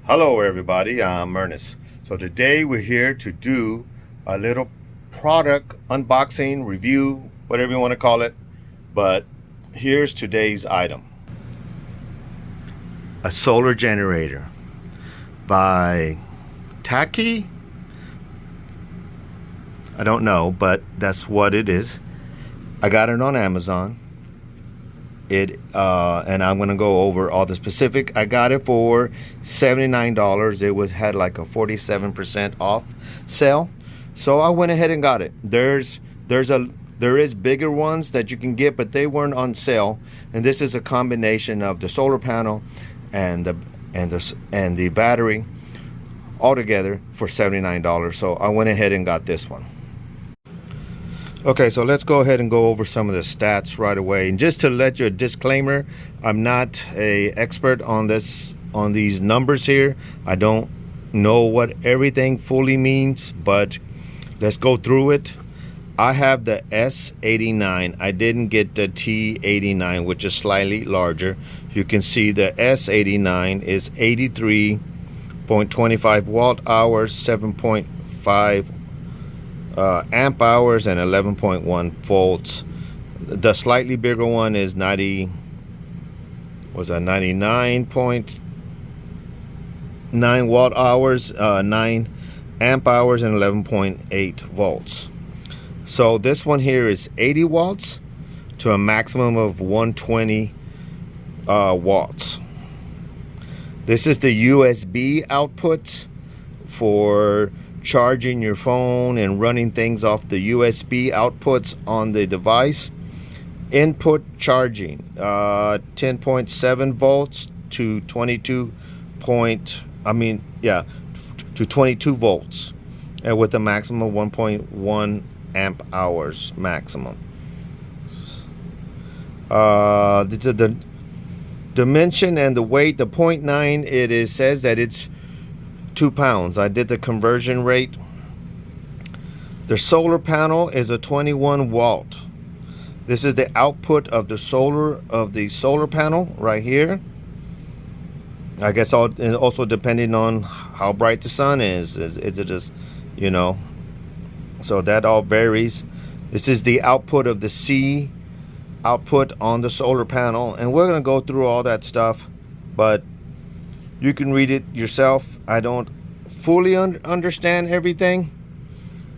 Hello everybody, I'm Ernest. So today we're here to do a little product unboxing, review, whatever you want to call it. But here's today's item. A solar generator by Takki. I don't know, but that's what it is. I got it on Amazon. And I'm gonna go over all the specific. I got it for $79. It had like a 47% off sale, so I went ahead and got it. There is bigger ones that you can get, but they weren't on sale. And this is a combination of the solar panel and the battery all together for $79. So I went ahead and got this one. Okay, so let's go ahead and go over some of the stats right away. And just to let you a disclaimer, I'm not an expert on these numbers here. I don't know what everything fully means, but let's go through it. I have the S89. I didn't get the T89, which is slightly larger. You can see the S89 is 83.25 watt hours, 7.5 amp hours, and 11.1 volts. The slightly bigger one is 99.9 watt hours, 9 amp hours, and 11.8 volts. So this one here is 80 watts to a maximum of 120 watts. This is the USB output for charging your phone and running things off the USB outputs on the device. Input charging, 10.7 volts to 22 volts, and with a maximum of 1.1 amp hours maximum. The dimension and the weight, the 0.9, says that it's 2 pounds. I did the conversion rate. The solar panel is a 21 watt. This is the output of the solar panel right here. I guess also depending on how bright the sun is it just, so that all varies. This is the output of the C output on the solar panel, and we're going to go through all that stuff, but you can read it yourself. I don't fully understand everything.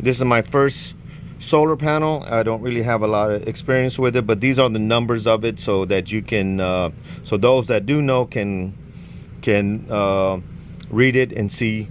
This is my first solar panel. I don't really have a lot of experience with it, but these are the numbers of it, so that you can, so those that do know can read it and see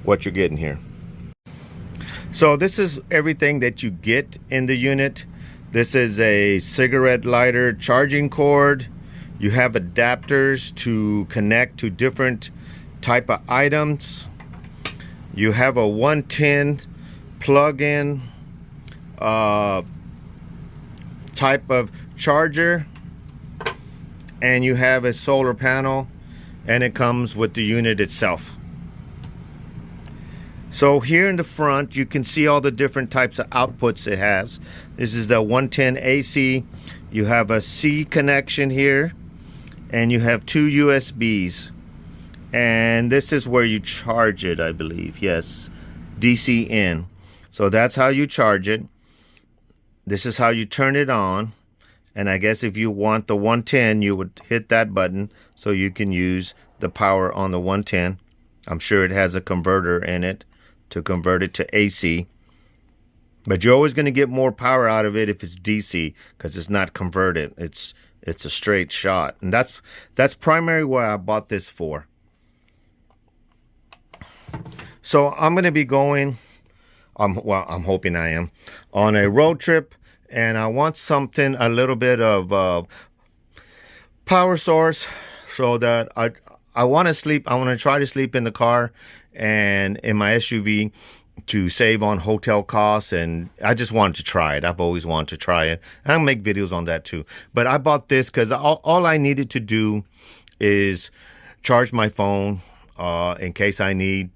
what you're getting here. So this is everything that you get in the unit. This is a cigarette lighter charging cord. You have adapters to connect to different type of items. You have a 110 plug-in type of charger, and you have a solar panel, and it comes with the unit itself. So here in the front, you can see all the different types of outputs it has. This is the 110 AC. You have a C connection here, and you have 2 USBs, and this is where you charge it, I believe. Yes, DC in. So that's how you charge it. This is how you turn it on, and I guess if you want the 110, you would hit that button so you can use the power on the 110. I'm sure it has a converter in it to convert it to AC, but you're always going to get more power out of it if it's DC, because it's not converted. It's a straight shot, and that's primarily what I bought this for. So I'm going to be going, I'm hoping I am, on a road trip, and I want something, a little bit of power source, so that I want to sleep. I want to try to sleep in the car and in my SUV to save on hotel costs, and I just wanted to try it. I've always wanted to try it. I'll make videos on that too. But I bought this because all I needed to do is charge my phone in case I need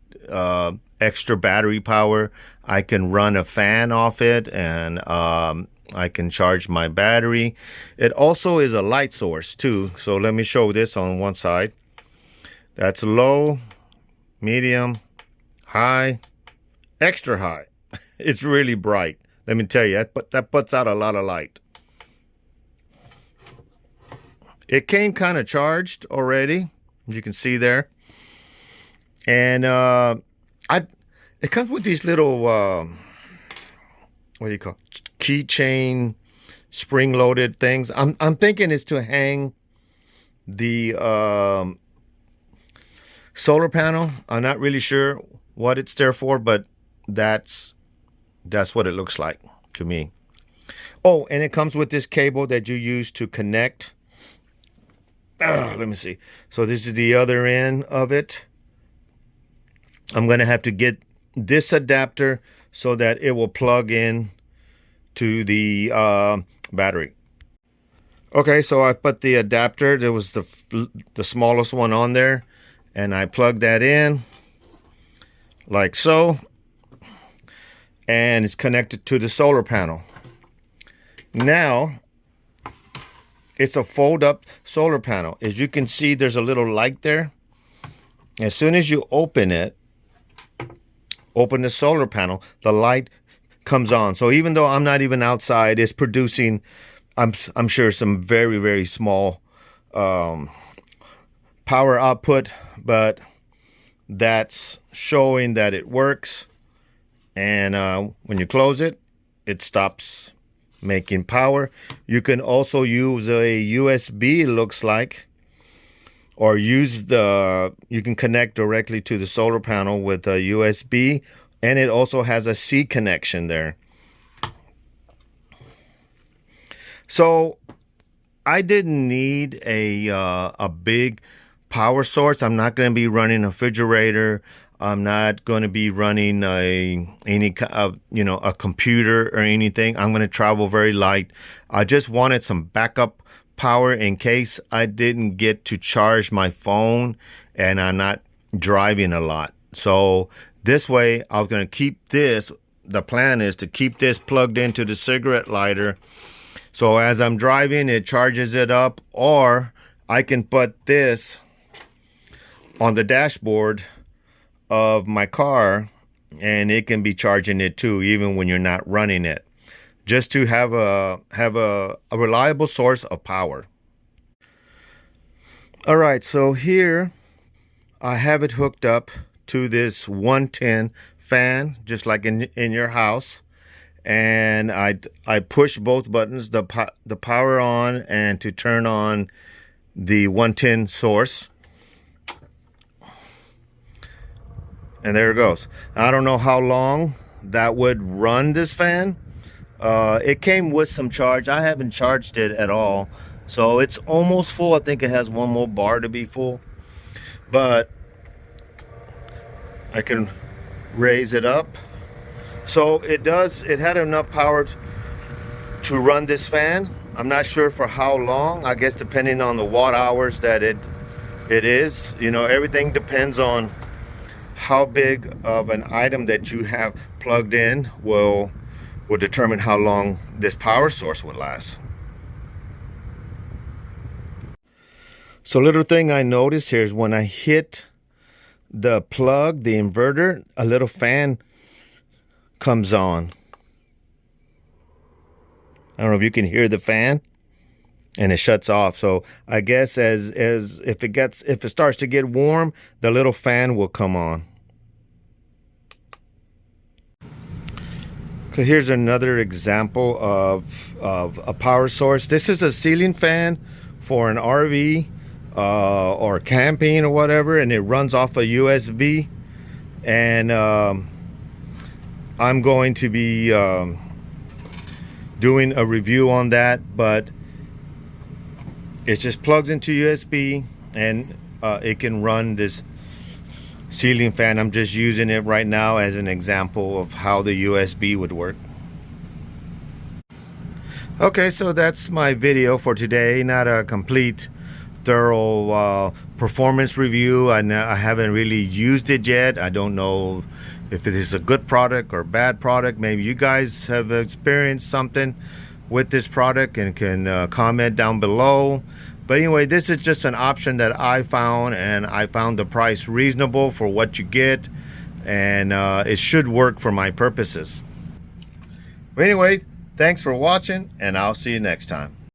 extra battery power. I can run a fan off it, and I can charge my battery. It also is a light source too. So let me show this on one side. That's low, medium, high, extra high. It's really bright. Let me tell you, that puts out a lot of light. It came kind of charged already, as you can see there. And it comes with these little, what do you call it? Keychain, spring-loaded things. I'm thinking it's to hang the solar panel. I'm not really sure what it's there for, but that's what it looks like to me. Oh, and it comes with this cable that you use to connect. Let me see. So this is the other end of it. I'm going to have to get this adapter so that it will plug in to the battery. Okay, so I put the adapter. There was the smallest one on there, and I plugged that in like so, and it's connected to the solar panel. Now it's a fold-up solar panel. As you can see, there's a little light there. As soon as you open it, open the solar panel, the light comes on. So even though I'm not even outside, it's producing, I'm sure, some very, very small power output, but that's showing that it works. And when you close it, it stops making power. You can also use a USB, it looks like, or you can connect directly to the solar panel with a USB, and it also has a C connection there. So I didn't need a big power source. I'm not going to be running a refrigerator. I'm not going to be running a computer or anything. I'm going to travel very light. I just wanted some backup power in case I didn't get to charge my phone and I'm not driving a lot. So this way I was going to keep this. The plan is to keep this plugged into the cigarette lighter. So as I'm driving, it charges it up, or I can put this on the dashboard of my car and it can be charging it too, even when you're not running it, just to have a reliable source of power. All right, so here I have it hooked up to this 110 fan, just like in your house, and I push both buttons, the power on and to turn on the 110 source. And there it goes. I don't know how long that would run this fan. It came with some charge. I haven't charged it at all. So it's almost full. I think it has one more bar to be full. But I can raise it up. So it had enough power to run this fan. I'm not sure for how long. I guess depending on the watt hours that it is. You know, everything depends on how big of an item that you have plugged in will determine how long this power source would last. So little thing I noticed here is when I hit the plug, the inverter, a little fan comes on. I don't know if you can hear the fan, and it shuts off. So I guess if it starts to get warm, the little fan will come on. Okay, here's another example of a power source. This is a ceiling fan for an RV or camping or whatever, and it runs off a USB. And I'm going to be doing a review on that, but it just plugs into USB and it can run this ceiling fan. I'm just using it right now as an example of how the USB would work. Okay, so that's my video for today. Not a complete, thorough performance review. I haven't really used it yet. I don't know if it is a good product or bad product. Maybe you guys have experienced something with this product and can comment down below. But anyway, this is just an option that I found, and I found the price reasonable for what you get, and it should work for my purposes. But anyway, thanks for watching, and I'll see you next time.